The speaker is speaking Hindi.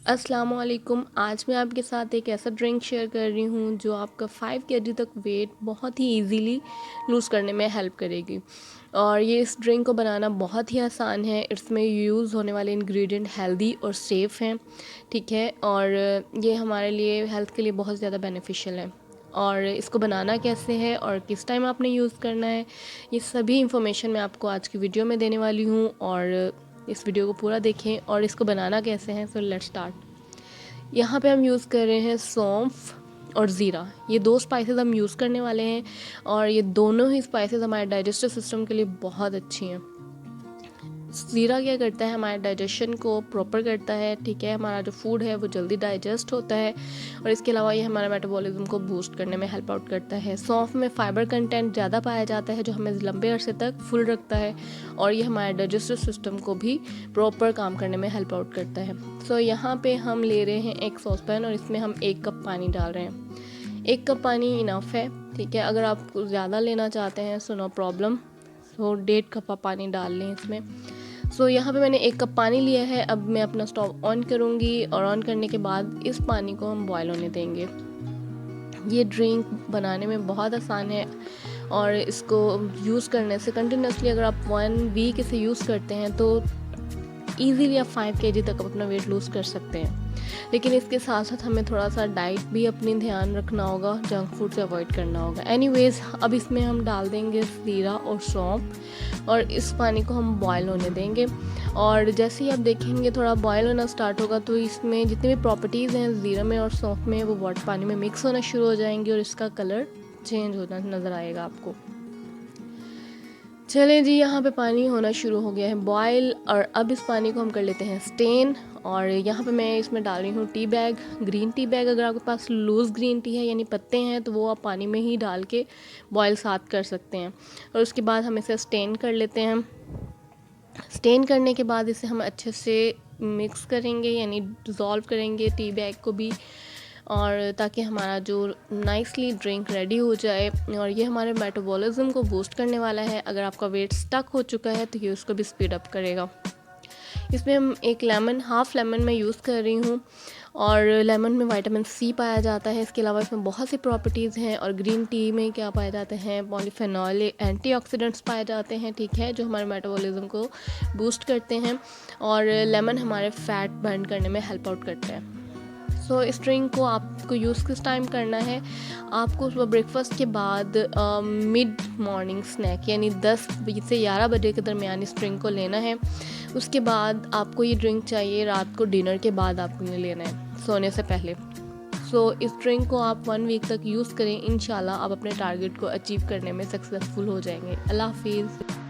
अस्सलाम वालेकुम। आज मैं आपके साथ एक ऐसा ड्रिंक शेयर कर रही हूँ जो आपका 5 केजी तक वेट बहुत ही इजीली लूज़ करने में हेल्प करेगी। और ये इस ड्रिंक को बनाना बहुत ही आसान है। इसमें यूज़ होने वाले इंग्रेडिएंट हेल्दी और सेफ़ हैं, ठीक है। और ये हमारे लिए हेल्थ के लिए बहुत ज़्यादा बेनिफिशियल है। और इसको बनाना कैसे है और किस टाइम आपने यूज़ करना है, ये सभी इंफॉर्मेशन मैं आपको आज की वीडियो में देने वाली हूँ। और इस वीडियो को पूरा देखें और इसको बनाना कैसे है। So let's start. यहाँ पे हम यूज़ कर रहे हैं सौंफ और ज़ीरा। ये दो स्पाइसेस हम यूज़ करने वाले हैं और ये दोनों ही स्पाइसेस हमारे डाइजेस्टिव सिस्टम के लिए बहुत अच्छी हैं। ज़ीरा क्या करता है, हमारे डाइजेशन को प्रॉपर करता है, ठीक है। हमारा जो फूड है वो जल्दी डाइजेस्ट होता है और इसके अलावा ये हमारे मेटाबॉलिज्म को बूस्ट करने में हेल्प आउट करता है। सौंफ में फ़ाइबर कंटेंट ज़्यादा पाया जाता है जो हमें लंबे अरसे तक फुल रखता है और ये हमारे डाइजेस्टिव सिस्टम को भी प्रॉपर काम करने में हेल्प आउट करता है। सो यहाँ पे हम ले रहे हैं एक सॉस पैन और इसमें हम 1 कप पानी डाल रहे हैं। 1 कप पानी इनफ है, ठीक है। अगर आप ज़्यादा लेना चाहते हैं सो नो प्रॉब्लम। सो 1.5 कप आप पानी डाल लें इसमें। सो यहाँ पे मैंने 1 कप पानी लिया है। अब मैं अपना स्टोव ऑन करूँगी और ऑन करने के बाद इस पानी को हम बॉयल होने देंगे। ये ड्रिंक बनाने में बहुत आसान है और इसको यूज़ करने से कंटिन्यूसली अगर आप 1 वीक इसे यूज़ करते हैं तो ईज़िली आप 5 केजी तक अपना वेट लूज़ कर सकते हैं। लेकिन इसके साथ साथ हमें थोड़ा सा डाइट भी अपनी ध्यान रखना होगा, जंक फूड से अवॉइड करना होगा। एनीवेज़, अब इसमें हम डाल देंगे ज़ीरा और सौंफ और इस पानी को हम बॉयल होने देंगे। और जैसे ही आप देखेंगे थोड़ा बॉयल होना स्टार्ट होगा तो इसमें जितनी भी प्रॉपर्टीज़ हैं ज़ीरा में और सौंफ में वो वाटर पानी में मिक्स होना शुरू हो जाएंगी और इसका कलर चेंज होना नज़र आएगा आपको। चलें जी, यहाँ पे पानी होना शुरू हो गया है बॉयल और अब इस पानी को हम कर लेते हैं स्टेन। और यहाँ पे मैं इसमें डाल रही हूँ tea bag, green tea bag. अगर आपके पास लूज़ ग्रीन टी है यानी पत्ते हैं तो वो आप पानी में ही डाल के बॉयल साथ कर सकते हैं। और उसके बाद हम इसे स्टेन कर लेते हैं। स्टेन करने के बाद इसे हम अच्छे से मिक्स करेंगे यानी डिज़ोल्व करेंगे टी बैग को भी, और ताकि हमारा जो नाइसली ड्रिंक रेडी हो जाए। और ये हमारे मेटाबॉलिज्म को बूस्ट करने वाला है। अगर आपका वेट स्टक हो चुका है तो ये उसको भी स्पीड अप करेगा। इसमें हम एक लेमन, हाफ़ लेमन मैं यूज़ कर रही हूँ और लेमन में विटामिन सी पाया जाता है। इसके अलावा इसमें बहुत सी प्रॉपर्टीज़ हैं। और ग्रीन टी में क्या पाए जाते हैं, पॉलीफेनॉल, एंटीऑक्सीडेंट्स पाए जाते हैं, ठीक है, जो हमारे मेटाबॉलिज्म को बूस्ट करते हैं। और लेमन हमारे फ़ैट बर्न करने में हेल्प आउट करता है। सो इस ड्रिंक को आपको यूज़ किस टाइम करना है, आपको सुबह ब्रेकफास्ट के बाद मिड मॉर्निंग स्नैक यानी 10 बजे से 11 बजे के दरमियान इस ड्रिंक को लेना है। उसके बाद आपको ये ड्रिंक चाहिए रात को डिनर के बाद आपने लेना है, सोने से पहले। सो इस ड्रिंक को आप 1 वीक तक यूज़ करें। इंशाल्लाह आप अपने टारगेट को अचीव करने में सक्सेसफुल हो जाएंगे। अल्लाह हाफिज़।